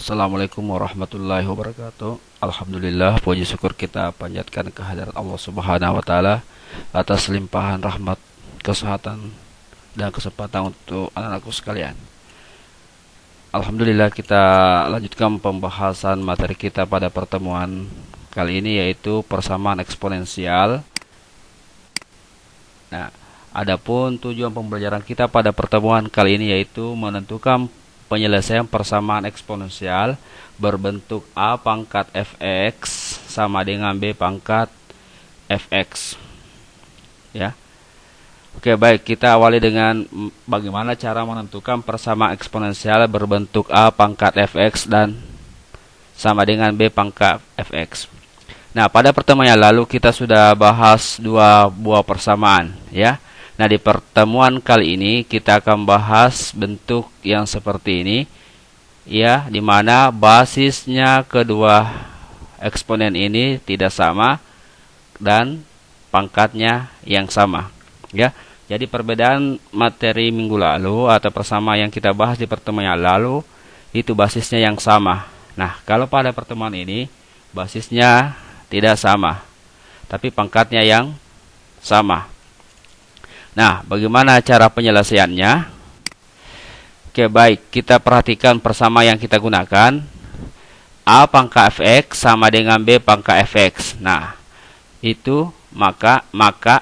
Assalamualaikum warahmatullahi wabarakatuh. Alhamdulillah, puji syukur kita panjatkan kehadirat Allah Subhanahu wa taala atas limpahan rahmat, kesehatan dan kesempatan untuk anak-anakku sekalian. Alhamdulillah, kita lanjutkan pembahasan materi kita pada pertemuan kali ini, yaitu persamaan eksponensial. Nah, adapun tujuan pembelajaran kita pada pertemuan kali ini yaitu menentukan penyelesaian persamaan eksponensial berbentuk A pangkat fx sama dengan B pangkat fx. Ya. Oke, baik, kita awali dengan bagaimana cara menentukan persamaan eksponensial berbentuk A pangkat fx dan sama dengan B pangkat fx. Nah, pada pertemuan yang lalu kita sudah bahas dua buah persamaan, ya. Nah, di pertemuan kali ini kita akan bahas bentuk yang seperti ini, ya, di mana basisnya kedua eksponen ini tidak sama dan pangkatnya yang sama, ya. Jadi perbedaan materi minggu lalu atau persamaan yang kita bahas di pertemuan yang lalu itu basisnya yang sama. Nah, kalau pada pertemuan ini basisnya tidak sama, tapi pangkatnya yang sama. Nah, bagaimana cara penyelesaiannya? Oke, baik, kita perhatikan persamaan yang kita gunakan. A pangkat fx sama dengan B pangkat fx. Nah, itu maka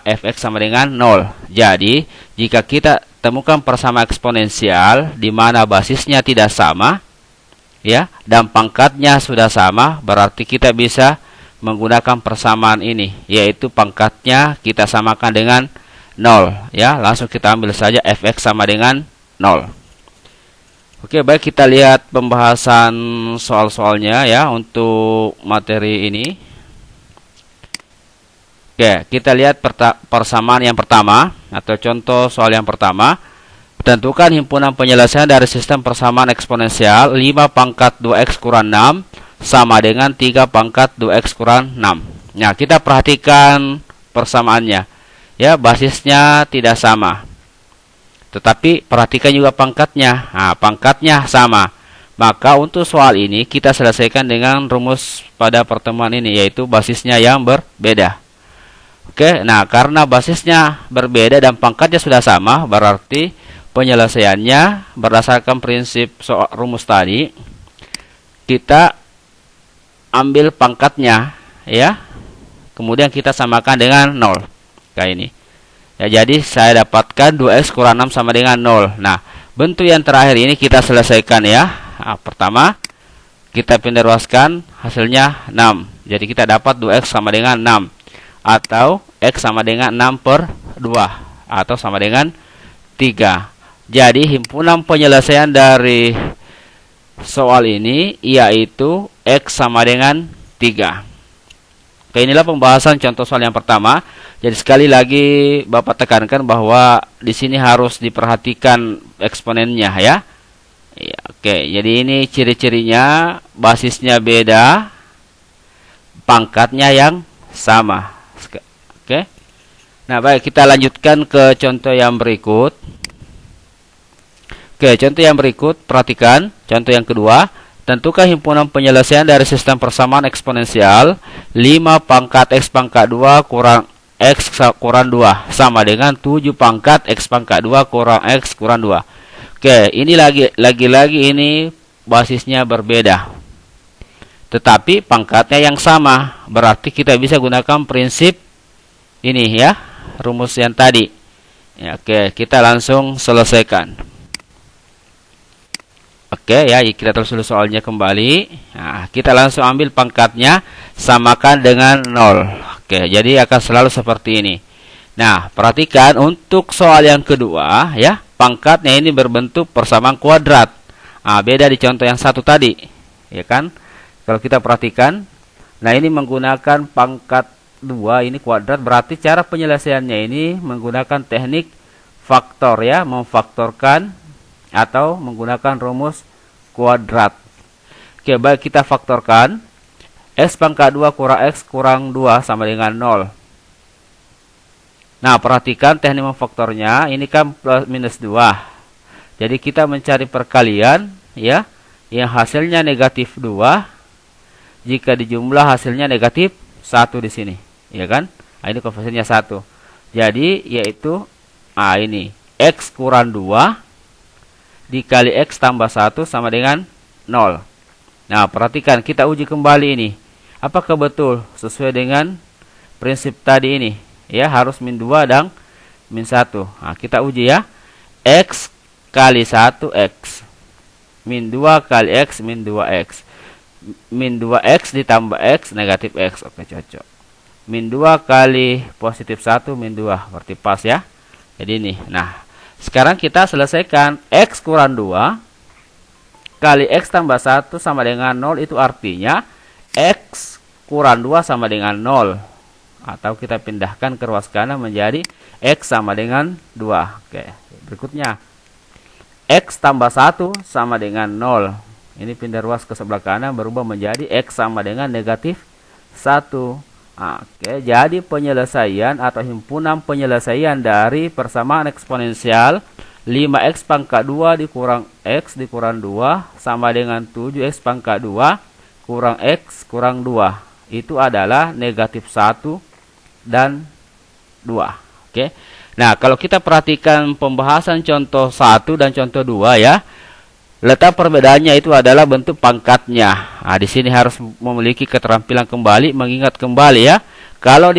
fx sama dengan 0. Jadi, jika kita temukan persamaan eksponensial di mana basisnya tidak sama, ya, dan pangkatnya sudah sama, berarti kita bisa menggunakan persamaan ini, yaitu pangkatnya kita samakan dengan 0, ya. Langsung kita ambil saja fx sama dengan 0. Oke, baik, kita lihat pembahasan soal-soalnya, ya, untuk materi ini. Oke, kita lihat persamaan yang pertama atau contoh soal yang pertama. Tentukan himpunan penyelesaian dari sistem persamaan eksponensial 5 pangkat 2x kurang 6 sama dengan 3 pangkat 2x kurang 6. Nah, kita perhatikan persamaannya. Ya, basisnya tidak sama. Tetapi perhatikan juga pangkatnya. Nah, pangkatnya sama. Maka untuk soal ini kita selesaikan dengan rumus pada pertemuan ini, yaitu basisnya yang berbeda. Oke, nah karena basisnya berbeda dan pangkatnya sudah sama, berarti penyelesaiannya berdasarkan prinsip soal rumus tadi, kita ambil pangkatnya, ya. Kemudian kita samakan dengan 0. Kayak ini. Ya, jadi saya dapatkan 2x kurang 6 sama dengan 0. Nah, bentuk yang terakhir ini kita selesaikan, ya. Nah, pertama, kita pindah ruaskan, hasilnya 6. Jadi kita dapat 2x sama dengan 6. Atau x sama dengan 6 per 2. Atau sama dengan 3. Jadi himpunan penyelesaian dari soal ini yaitu x sama dengan 3. Oke, inilah pembahasan contoh soal yang pertama. Jadi sekali lagi Bapak tekankan bahwa di sini harus diperhatikan eksponennya, ya. Ya, oke, jadi ini ciri-cirinya, basisnya beda, pangkatnya yang sama. Oke. Nah, baik, kita lanjutkan ke contoh yang berikut. Oke, contoh yang berikut, perhatikan contoh yang kedua. Tentukan himpunan penyelesaian dari sistem persamaan eksponensial 5 pangkat x pangkat 2 kurang x kurang 2 sama dengan 7 pangkat x pangkat 2 kurang x kurang 2. Oke, ini lagi-lagi ini basisnya berbeda. Tetapi pangkatnya yang sama. Berarti kita bisa gunakan prinsip ini, ya, rumus yang tadi. Ya, oke, kita langsung selesaikan. Oke, ya, kita terus dulu soalnya kembali. Nah, kita langsung ambil pangkatnya, samakan dengan 0. Oke, jadi akan selalu seperti ini. Nah, perhatikan untuk soal yang kedua, ya, pangkatnya ini berbentuk persamaan kuadrat. Nah, beda di contoh yang satu tadi, ya kan? Kalau kita perhatikan, nah ini menggunakan pangkat 2, ini kuadrat, berarti cara penyelesaiannya ini menggunakan teknik faktor, ya, memfaktorkan atau menggunakan rumus kuadrat. Oke, baik, kita faktorkan. X pangkat 2 kurang x kurang 2 sama dengan 0. Nah, perhatikan teknik memfaktornya, ini kan plus minus 2. Jadi kita mencari perkalian, ya. yang hasilnya negatif 2 jika dijumlah hasilnya negatif 1 di sini, ya kan? Nah, ini koefisiennya 1. Jadi yaitu ini X kurang 2 dikali X tambah 1 sama dengan 0. Nah, perhatikan, kita uji kembali ini. Apakah betul sesuai dengan prinsip tadi ini? Ya, harus min 2 dan min 1. Nah, kita uji ya. X kali 1 X. Min 2 kali X min 2X. Min 2X ditambah X negatif X. Oke, cocok. Min 2 kali positif 1 min 2. Berarti pas ya. Jadi ini. Nah, sekarang kita selesaikan. X kurang 2 kali X tambah 1 sama dengan 0. Itu artinya X kurang 2 sama dengan 0. Atau kita pindahkan ke ruas kanan menjadi X sama dengan 2. Oke, berikutnya. X tambah 1 sama dengan 0. Ini pindah ruas ke sebelah kanan berubah menjadi X sama dengan negatif 1. Oke, jadi penyelesaian atau himpunan penyelesaian dari persamaan eksponensial 5x pangkat 2 dikurang x dikurang 2 sama dengan 7x pangkat 2 kurang x kurang 2. Itu adalah negatif 1 dan 2. Oke. Nah, kalau kita perhatikan pembahasan contoh 1 dan contoh 2 ya. Letak perbedaannya itu adalah bentuk pangkatnya. Nah, di sini harus memiliki keterampilan kembali, mengingat kembali ya. Kalau di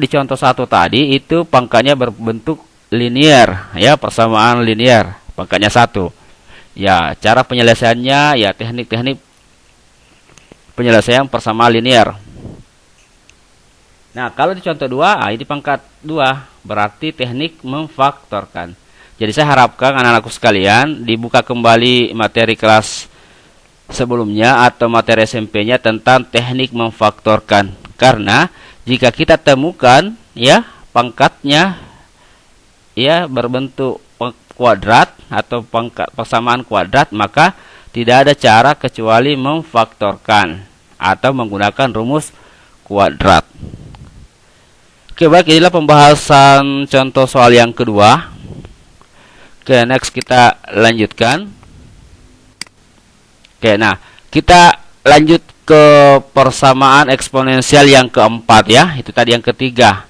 contoh 1 tadi itu pangkatnya berbentuk linear ya, persamaan linear, pangkatnya 1. Ya, cara penyelesaiannya ya teknik-teknik penyelesaian persamaan linear. Nah, kalau di contoh 2, ini pangkat 2, berarti teknik memfaktorkan. Jadi saya harapkan anak-anakku sekalian dibuka kembali materi kelas sebelumnya atau materi SMP-nya tentang teknik memfaktorkan. Karena jika kita temukan ya pangkatnya ya berbentuk kuadrat atau pangkat persamaan kuadrat, maka tidak ada cara kecuali memfaktorkan atau menggunakan rumus kuadrat. Oke, baik, inilah pembahasan contoh soal yang kedua. Oke, next kita lanjutkan. Oke, nah kita lanjut ke persamaan eksponensial yang keempat ya. Itu tadi yang ketiga.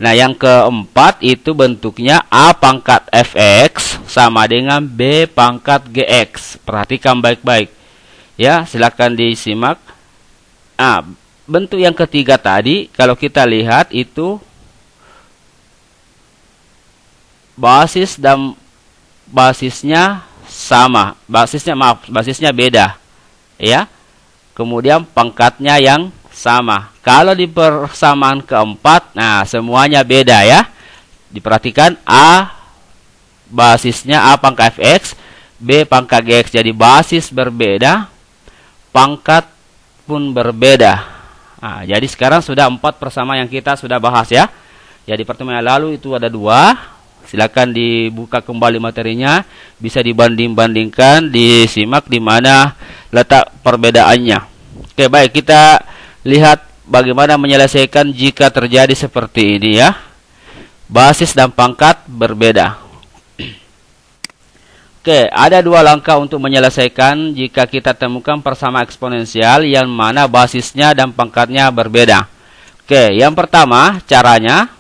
Nah, yang keempat itu bentuknya A pangkat fx sama dengan B pangkat gx. Perhatikan baik-baik. Ya, silakan disimak. Bentuk yang ketiga tadi, kalau kita lihat itu basis dan basisnya sama, basisnya beda ya, kemudian pangkatnya yang sama. Kalau di persamaan keempat, nah semuanya beda ya, diperhatikan. A basisnya A pangkat fx, B pangkat gx, jadi basis berbeda, pangkat pun berbeda. Nah, jadi sekarang sudah 4 persamaan yang kita sudah bahas ya. Jadi pertemuan yang lalu itu ada 2. Silakan dibuka kembali materinya, bisa dibanding-bandingkan, disimak di mana letak perbedaannya. Oke, baik, kita lihat bagaimana menyelesaikan jika terjadi seperti ini ya. Basis dan pangkat berbeda. Oke, ada 2 langkah untuk menyelesaikan jika kita temukan persamaan eksponensial yang mana basisnya dan pangkatnya berbeda. Oke, yang pertama caranya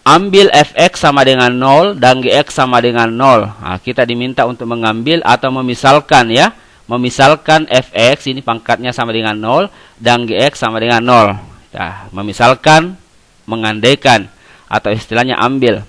ambil fx sama dengan 0 dan gx sama dengan 0. Nah, kita diminta untuk mengambil atau memisalkan ya. Memisalkan fx ini pangkatnya sama dengan 0 dan gx sama dengan 0. Nah, memisalkan, mengandaikan atau istilahnya ambil.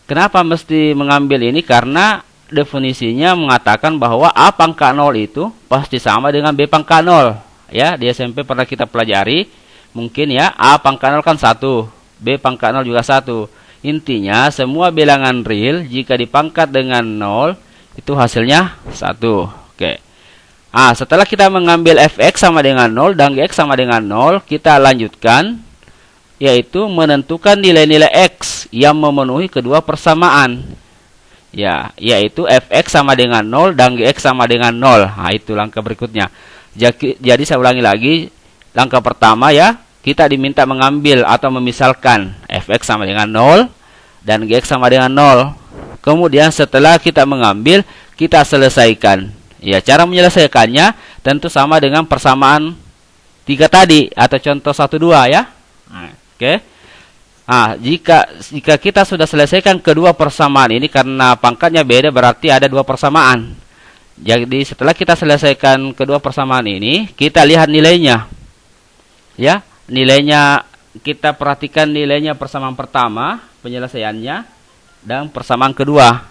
Kenapa mesti mengambil ini? Karena definisinya mengatakan bahwa A pangkat 0 itu pasti sama dengan B pangkat 0. Ya, di SMP pernah kita pelajari. Mungkin ya, A pangkat 0 kan 1. B pangkat 0 juga 1. Intinya semua bilangan real jika dipangkat dengan 0 itu hasilnya 1. Oke. Setelah kita mengambil fx sama dengan 0 dan gx sama dengan 0, kita lanjutkan yaitu menentukan nilai-nilai x yang memenuhi kedua persamaan. Ya, yaitu fx sama dengan 0 dan gx sama dengan 0. Nah, itu langkah berikutnya. Jadi saya ulangi lagi, langkah pertama ya, kita diminta mengambil atau memisalkan fx sama dengan 0 dan gx sama dengan 0. Kemudian setelah kita mengambil, kita selesaikan Ya, cara menyelesaikannya tentu sama dengan persamaan 3 tadi atau contoh 1 2 ya. Nah, oke. Nah, jika kita sudah selesaikan kedua persamaan ini karena pangkatnya beda berarti ada 2 persamaan. Jadi setelah kita selesaikan kedua persamaan ini, kita lihat nilainya. Ya, nilainya kita perhatikan nilainya persamaan pertama, penyelesaiannya dan persamaan kedua.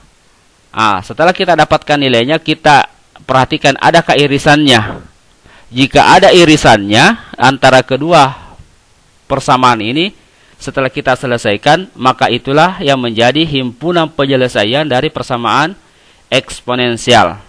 Ah, setelah kita dapatkan nilainya, kita perhatikan adakah irisannya. Jika ada irisannya antara kedua persamaan ini, setelah kita selesaikan, maka itulah yang menjadi himpunan penyelesaian dari persamaan eksponensial.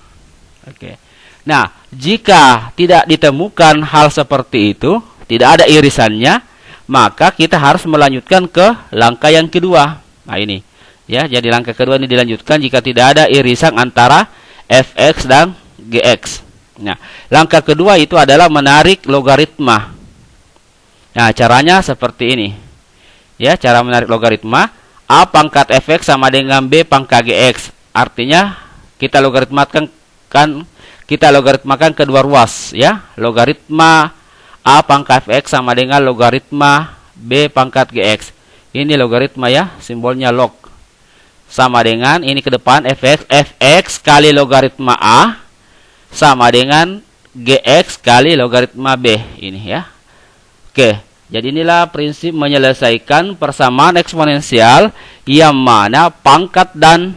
Oke. Nah, jika tidak ditemukan hal seperti itu, tidak ada irisannya, maka kita harus melanjutkan ke langkah yang kedua. Nah, ini. Ya, jadi langkah kedua ini dilanjutkan jika tidak ada irisan antara fx dan gx. Nah, langkah kedua itu adalah menarik logaritma. Nah, caranya seperti ini. Ya, cara menarik logaritma a pangkat fx sama dengan b pangkat gx. Artinya kita logaritmakan kedua ruas, ya. Logaritma a pangkat fx sama dengan logaritma b pangkat gx. Ini logaritma ya, simbolnya log. Sama dengan ini ke depan fx kali logaritma a sama dengan gx kali logaritma b ini ya. Oke, jadi inilah prinsip menyelesaikan persamaan eksponensial yang mana pangkat dan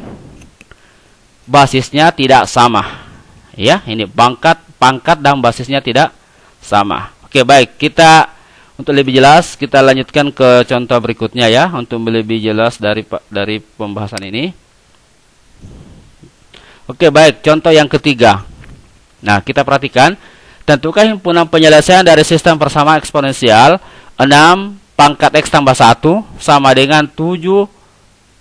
basisnya tidak sama. Ya, ini pangkat dan basisnya tidak sama. Oke, baik, kita untuk lebih jelas kita lanjutkan ke contoh berikutnya ya, untuk lebih jelas dari pembahasan ini. Oke, baik, contoh yang ketiga. Nah, kita perhatikan, tentukan himpunan penyelesaian dari sistem persamaan eksponensial 6 pangkat x tambah 1 sama dengan 7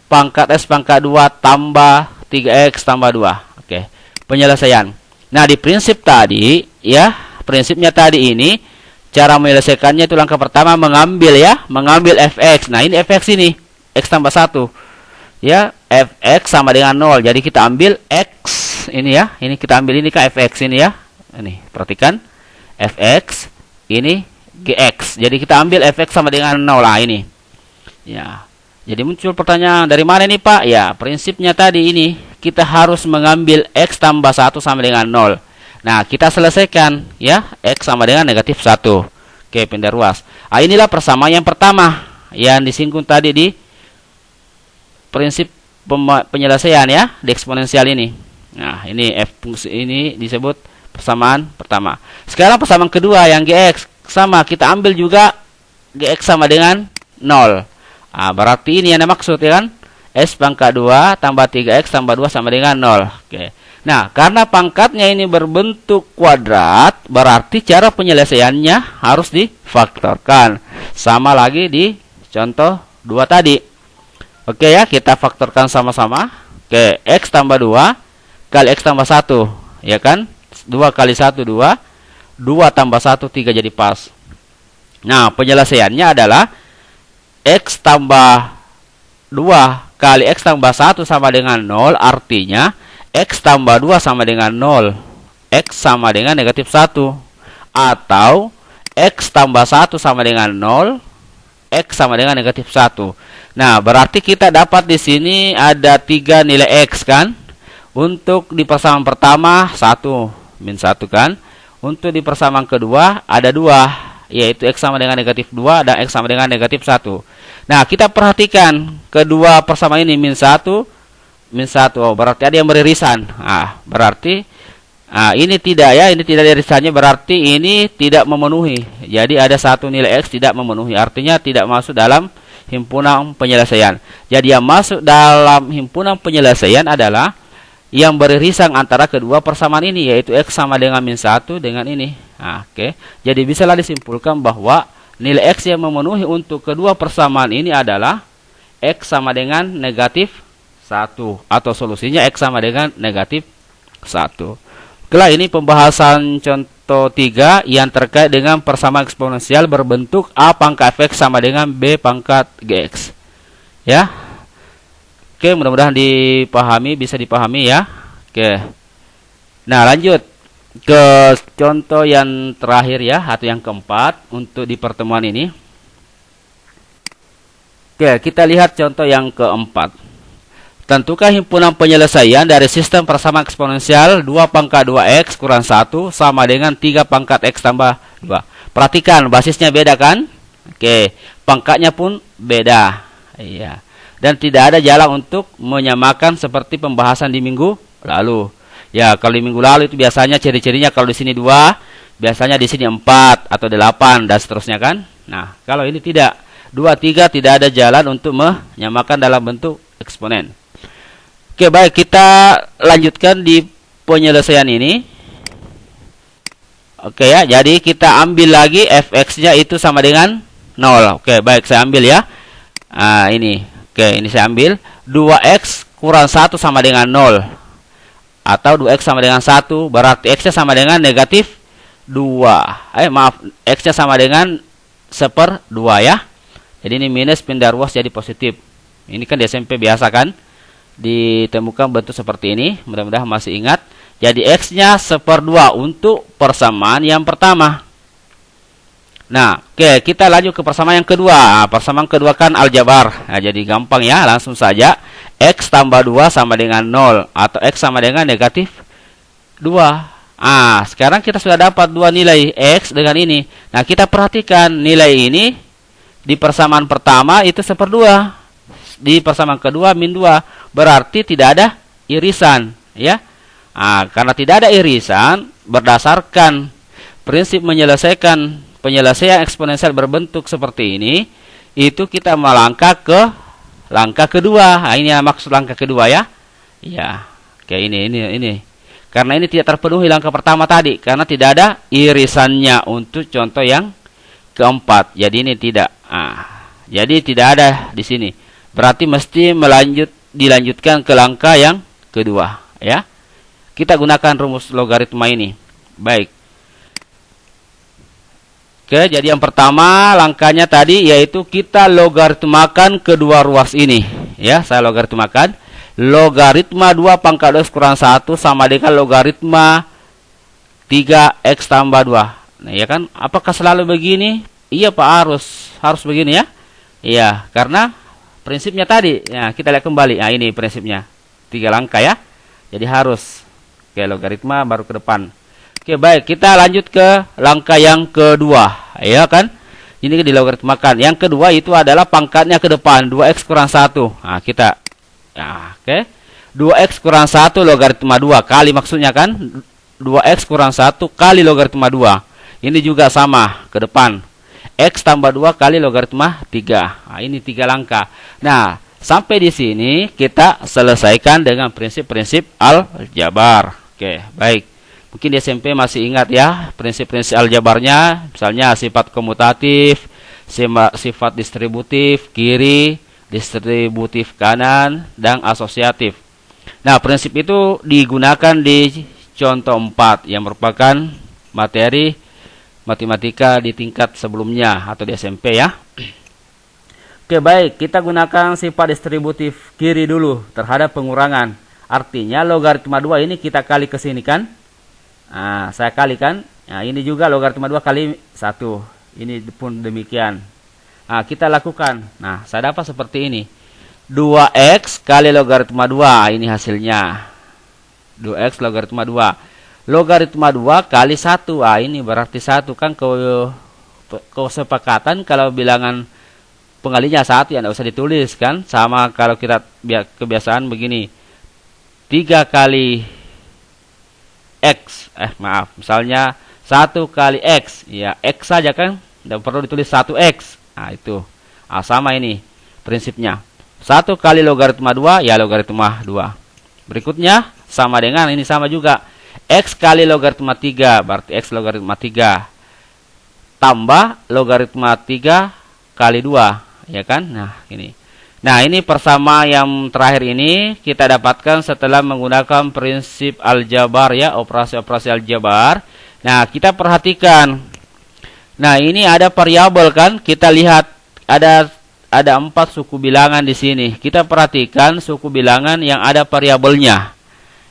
pangkat s pangkat 2 tambah 3x tambah 2. Oke, penyelesaian. Nah, di prinsip tadi, ya, prinsipnya tadi ini, cara menyelesaikannya itu langkah pertama mengambil fx. Nah, ini fx ini, x tambah 1. Ya, fx sama dengan 0. Jadi kita ambil x ini ya. Ini kita ambil ini ke fx ini ya. Ini, perhatikan. Fx ini gx. Jadi kita ambil fx sama dengan 0 lah ini. Ya. Jadi muncul pertanyaan, dari mana ini Pak? Ya, prinsipnya tadi ini, kita harus mengambil x tambah 1 sama dengan 0. Nah, kita selesaikan ya, x sama dengan negatif 1. Oke, pindah ruas. Nah, inilah persamaan yang pertama yang disinggung tadi di prinsip penyelesaian ya, di eksponensial ini. Nah, ini f fungsi ini disebut persamaan pertama. Sekarang persamaan kedua yang gx sama, kita ambil juga gx sama dengan 0. Nah, berarti ini yang maksud ya kan? S pangkat 2 tambah 3x tambah 2 sama dengan 0. Oke. Nah, karena pangkatnya ini berbentuk kuadrat, berarti cara penyelesaiannya harus difaktorkan. Sama lagi di contoh 2 tadi. Oke ya, kita faktorkan sama-sama. Oke, x tambah 2 kali x tambah 1. Ya kan? 2 kali 1, 2. 2 tambah 1, 3 jadi pas. Nah, penyelesaiannya adalah x tambah 2 kali x tambah 1 sama dengan 0. Artinya x tambah 2 sama dengan 0. X sama dengan negatif 1. Atau x tambah 1 sama dengan 0. X sama dengan negatif 1. Nah, berarti kita dapat di sini ada 3 nilai x kan. Untuk di persamaan pertama 1 min 1 kan. Untuk di persamaan kedua ada 2. Yaitu x sama dengan negatif 2 dan x sama dengan negatif 1. Nah, kita perhatikan kedua persamaan ini min 1. Oh, berarti ada yang beririsan. Berarti ini tidak ya, ini tidak ada irisannya, berarti ini tidak memenuhi. Jadi ada satu nilai x tidak memenuhi, artinya tidak masuk dalam himpunan penyelesaian. Jadi yang masuk dalam himpunan penyelesaian adalah yang beririsan antara kedua persamaan ini, yaitu x sama dengan min 1 dengan ini. Oke. Jadi bisalah disimpulkan bahwa nilai x yang memenuhi untuk kedua persamaan ini adalah x sama dengan negatif 1. Atau solusinya x sama dengan negatif 1. Oke, ini pembahasan contoh 3 yang terkait dengan persamaan eksponensial berbentuk a pangkat fx sama dengan b pangkat gx. Ya. Oke, mudah-mudahan bisa dipahami ya. Oke. Nah, lanjut ke contoh yang terakhir ya, atau yang keempat untuk di pertemuan ini. Oke, kita lihat contoh yang keempat. Tentukan himpunan penyelesaian dari sistem persamaan eksponensial 2 pangkat 2x kurang 1 sama dengan 3 pangkat x tambah 2. Perhatikan, basisnya beda kan? Oke, pangkatnya pun beda. Iya. Dan tidak ada jalan untuk menyamakan seperti pembahasan di minggu lalu. Ya, kalau di minggu lalu itu biasanya ciri-cirinya kalau di sini 2, biasanya di sini 4 atau 8 dan seterusnya kan? Nah, kalau ini tidak. 2, 3 tidak ada jalan untuk menyamakan dalam bentuk eksponen. Oke, baik, kita lanjutkan di penyelesaian ini. Oke ya, jadi kita ambil lagi fx-nya itu sama dengan 0. Oke, baik, saya ambil ya. Nah, ini. Oke, ini saya ambil. 2x kurang 1 sama dengan 0. Atau 2x sama dengan 1, berarti x-nya sama dengan negatif 2. Maaf, x-nya sama dengan 1/2 ya. Jadi ini minus pindah ruas jadi positif. Ini kan di SMP biasa kan? Ditemukan bentuk seperti ini. Mudah-mudahan masih ingat. Jadi x-nya 1/2 untuk persamaan yang pertama. Nah, oke, kita lanjut ke persamaan yang kedua. Persamaan kedua kan aljabar. Nah, jadi gampang ya, langsung saja. X tambah 2 sama dengan 0. Atau x sama dengan negatif 2. Sekarang kita sudah dapat dua nilai x dengan ini. Nah, kita perhatikan nilai ini. Di persamaan pertama itu 1/2. Di persamaan kedua min 2. Berarti tidak ada irisan. Ya. Karena tidak ada irisan, berdasarkan prinsip menyelesaikan penyelesaian eksponensial berbentuk seperti ini, itu kita melangkah ke langkah kedua. Ini maksud langkah kedua ya. Ya. Oke, ini. Karena ini tidak terpenuhi langkah pertama tadi. Karena tidak ada irisannya untuk contoh yang keempat. Jadi ini tidak. Jadi tidak ada di sini. Berarti mesti dilanjutkan ke langkah yang kedua, ya. Kita gunakan rumus logaritma ini. Baik. Oke, jadi yang pertama langkahnya tadi yaitu kita logaritmakan kedua ruas ini, ya. Saya logaritmakan. Logaritma 2 pangkat x kurang 1 sama dengan logaritma 3x tambah 2. Nah, ya kan? Apakah selalu begini? Iya, Pak, harus begini ya. Iya, karena prinsipnya tadi. Ya, kita lihat kembali. Nah, ini prinsipnya. 3 langkah ya. Jadi harus. Oke, logaritma baru ke depan. Oke, baik. Kita lanjut ke langkah yang kedua. Ya kan? Ini dilogaritmakan. Yang kedua itu adalah pangkatnya ke depan. 2x kurang 1. Nah, kita. Ya, oke. 2x kurang 1 logaritma 2 kali maksudnya kan. 2x kurang 1 kali logaritma 2. Ini juga sama ke depan. X tambah 2 kali logaritma 3. Nah, ini 3 langkah. Nah, sampai di sini kita selesaikan dengan prinsip-prinsip aljabar. Oke, baik. Mungkin di SMP masih ingat ya prinsip-prinsip aljabarnya. Misalnya sifat komutatif, sifat distributif kiri, distributif kanan, dan asosiatif. Nah, prinsip itu digunakan di contoh 4 yang merupakan materi matematika di tingkat sebelumnya atau di SMP ya. Oke, baik, kita gunakan sifat distributif kiri dulu terhadap pengurangan. Artinya logaritma 2 ini kita kali ke sini kan. Saya kalikan. Nah, ini juga logaritma 2 kali 1. Ini pun demikian. Kita lakukan. Nah, saya dapat seperti ini. 2x kali logaritma 2. Ini hasilnya. 2x logaritma 2. Logaritma 2 kali 1. Ini berarti 1 kan kesepakatan kalau bilangan pengalinya 1 ya tidak usah ditulis kan. Sama kalau kita kebiasaan begini. 3 kali x. Misalnya 1 kali x. Ya, x saja kan. Tidak perlu ditulis 1x. Nah, itu. Sama ini prinsipnya. 1 kali logaritma 2 ya logaritma 2. Berikutnya sama dengan ini sama juga. X kali logaritma 3 berarti x logaritma 3 tambah logaritma 3 kali 2 ya kan. Nah ini persama yang terakhir ini kita dapatkan setelah menggunakan prinsip aljabar ya, operasi-operasi aljabar. Nah, kita perhatikan. Nah, ini ada variabel kan? Kita lihat ada 4 suku bilangan di sini. Kita perhatikan suku bilangan yang ada variabelnya.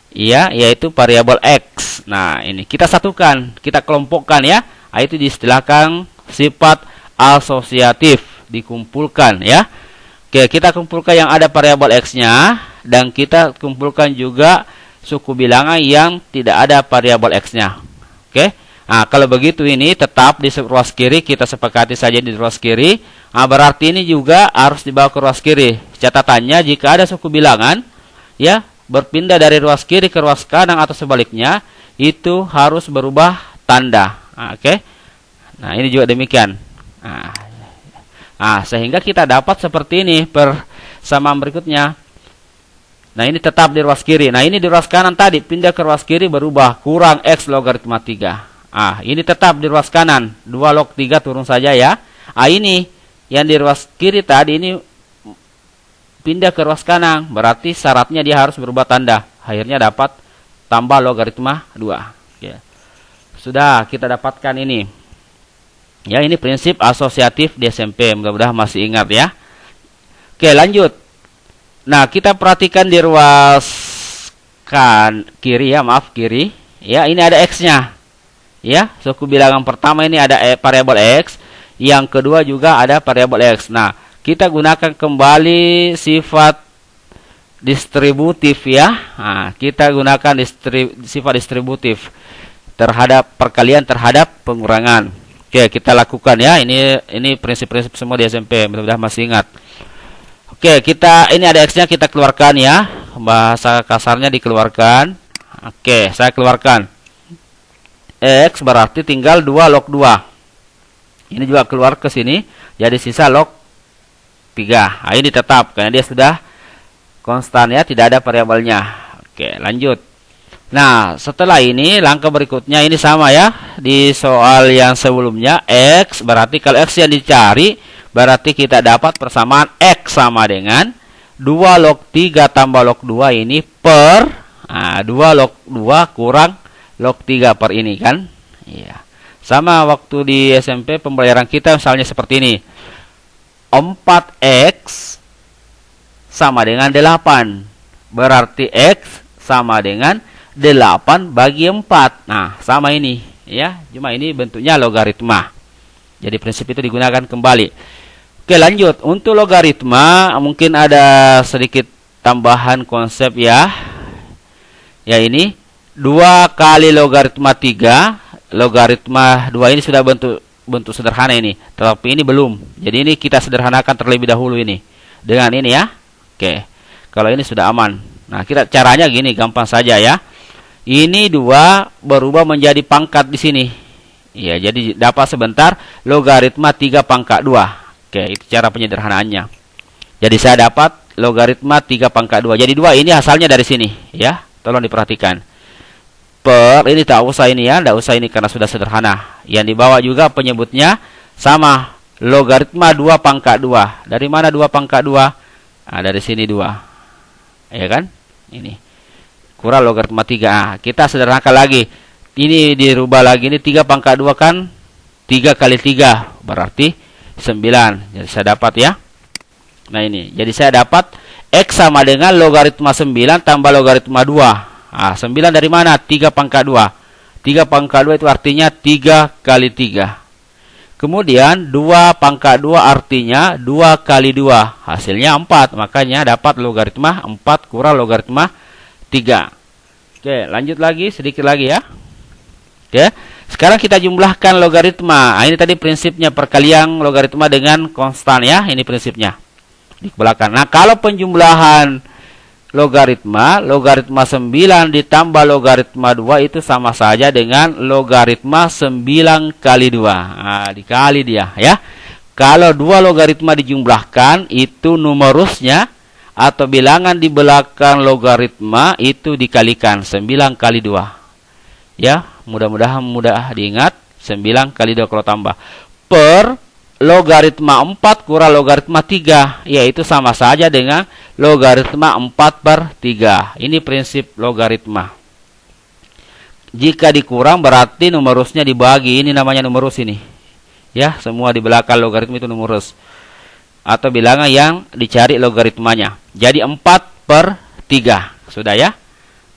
Iya, yaitu variabel X. X. Nah, ini kita satukan, kita kelompokkan ya. Itu diistilahkan sifat asosiatif, dikumpulkan ya. Oke, kita kumpulkan yang ada variabel X-nya dan kita kumpulkan juga suku bilangan yang tidak ada variabel X-nya. Oke. Nah, kalau begitu ini tetap di ruas kiri, kita sepakati saja di ruas kiri. Nah, berarti ini juga harus dibawa ke ruas kiri. Catatannya, jika ada suku bilangan ya berpindah dari ruas kiri ke ruas kanan atau sebaliknya, itu harus berubah tanda. Nah, oke. Nah, ini juga demikian. Nah, sehingga kita dapat seperti ini persamaan berikutnya. Nah, ini tetap di ruas kiri. Nah, ini di ruas kanan tadi pindah ke ruas kiri berubah kurang X logaritma 3. Ini tetap di ruas kanan. 2 log 3 turun saja ya. Ini yang di ruas kiri tadi ini pindah ke ruas kanan. Berarti syaratnya dia harus berubah tanda. Akhirnya dapat tambah logaritma 2. Ya. Sudah kita dapatkan ini. Ya, ini prinsip asosiatif di SMP. Mudah-mudahan masih ingat ya. Oke, lanjut. Nah, kita perhatikan di ruas kiri ya, kiri. Ya, ini ada X-nya. Ya, suku bilangan pertama ini ada variabel X. Yang kedua juga ada variabel X. Nah, kita gunakan kembali sifat distributif ya. Nah, kita gunakan sifat distributif terhadap perkalian terhadap pengurangan. Oke, kita lakukan ya. Ini prinsip-prinsip semua di SMP. Mudah-mudahan masih ingat. Oke, ini ada X-nya, kita keluarkan ya. Bahasa kasarnya dikeluarkan. Oke, saya keluarkan. X berarti tinggal 2 log 2. Ini juga keluar ke sini. Jadi sisa log 3. Nah, ini tetap karena dia sudah konstan ya, tidak ada variabelnya. Oke, lanjut. Nah, setelah ini langkah berikutnya ini sama ya. Di soal yang sebelumnya X berarti kalau X yang dicari berarti kita dapat persamaan X sama dengan 2 log 3 tambah log 2 ini per 2 log 2 kurang log 3 per ini kan. Iya. Sama waktu di SMP pembelajaran kita misalnya seperti ini. 4X sama dengan 8. Berarti X sama dengan 8 bagi 4. Nah, sama ini ya. Cuma ini bentuknya logaritma. Jadi prinsip itu digunakan kembali. Oke, lanjut. Untuk logaritma mungkin ada sedikit tambahan konsep ya. Ya, ini 2 kali logaritma 3. Logaritma 2 ini sudah bentuk sederhana ini. Tetapi ini belum. Jadi ini kita sederhanakan terlebih dahulu ini. Dengan ini ya. Oke. Kalau ini sudah aman. Nah, caranya gini, gampang saja ya. Ini 2 berubah menjadi pangkat di sini. Ya, jadi dapat sebentar logaritma 3 pangkat 2. Oke, itu cara penyederhanaannya. Jadi saya dapat logaritma 3 pangkat 2. Jadi 2 ini asalnya dari sini, ya. Tolong diperhatikan. Per ini tak usah ini ya, tidak usah ini karena sudah sederhana. Yang dibawa juga penyebutnya sama, logaritma 2 pangkat 2. Dari mana 2 pangkat 2? Nah, dari sini 2. Ya kan? Ini. Kurang logaritma 3. Nah, kita sederhanakan lagi. Ini dirubah lagi. Ini 3 pangkat 2 kan 3 kali 3. Berarti 9. Jadi saya dapat ya. Nah, ini. Jadi saya dapat X sama dengan logaritma 9 tambah logaritma 2. Nah, 9 dari mana? 3 pangkat 2. 3 pangkat 2 itu artinya 3 kali 3. Kemudian 2 pangkat 2 artinya 2 kali 2. Hasilnya 4. Makanya dapat logaritma 4 kurang logaritma 3. Oke, lanjut lagi, sedikit lagi ya. Oke, sekarang kita jumlahkan logaritma. Nah, ini tadi prinsipnya perkalian logaritma dengan konstan ya. Ini prinsipnya di belakang. Nah, kalau penjumlahan logaritma 9 ditambah logaritma 2 itu sama saja dengan logaritma 9 kali 2. Nah, dikali dia ya. Kalau 2 logaritma dijumlahkan itu numerusnya atau bilangan di belakang logaritma itu dikalikan 9 kali 2. Ya, mudah-mudahan mudah diingat. 9 kali 2 kalau tambah. Per logaritma 4 kurang logaritma 3. Yaitu sama saja dengan logaritma 4 per 3. Ini prinsip logaritma. Jika dikurang berarti numerusnya dibagi. Ini namanya numerus ini. Ya, semua di belakang logaritma itu numerus. Atau bilangan yang dicari logaritmanya. Jadi 4 per 3. Sudah ya?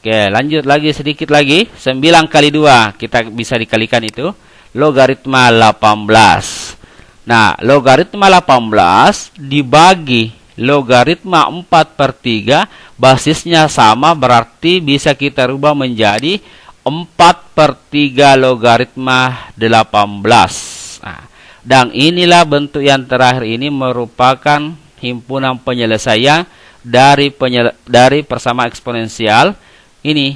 Oke, lanjut lagi sedikit lagi. 9 kali 2 kita bisa dikalikan itu logaritma 18. Nah, logaritma 18 dibagi logaritma 4/3, basisnya sama, berarti bisa kita rubah menjadi 4/3 logaritma 18. Nah, dan inilah bentuk yang terakhir ini merupakan himpunan penyelesaian dari persamaan eksponensial ini,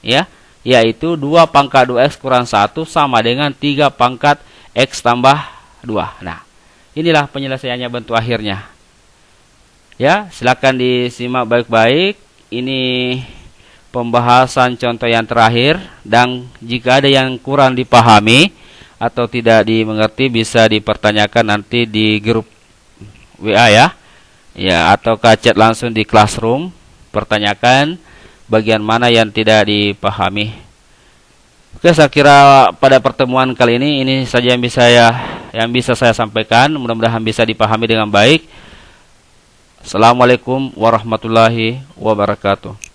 ya, yaitu 2 pangkat 2x kurang 1 sama dengan 3 pangkat x tambah 2. Nah, inilah penyelesaiannya bentuk akhirnya. Ya, silakan disimak baik-baik. Ini pembahasan contoh yang terakhir, dan jika ada yang kurang dipahami atau tidak dimengerti bisa dipertanyakan nanti di grup WA ya. Ya, atau chat langsung di Classroom, pertanyakan bagian mana yang tidak dipahami. Oke, saya kira pada pertemuan kali ini saja yang bisa saya sampaikan. Mudah-mudahan bisa dipahami dengan baik. Assalamualaikum warahmatullahi wabarakatuh.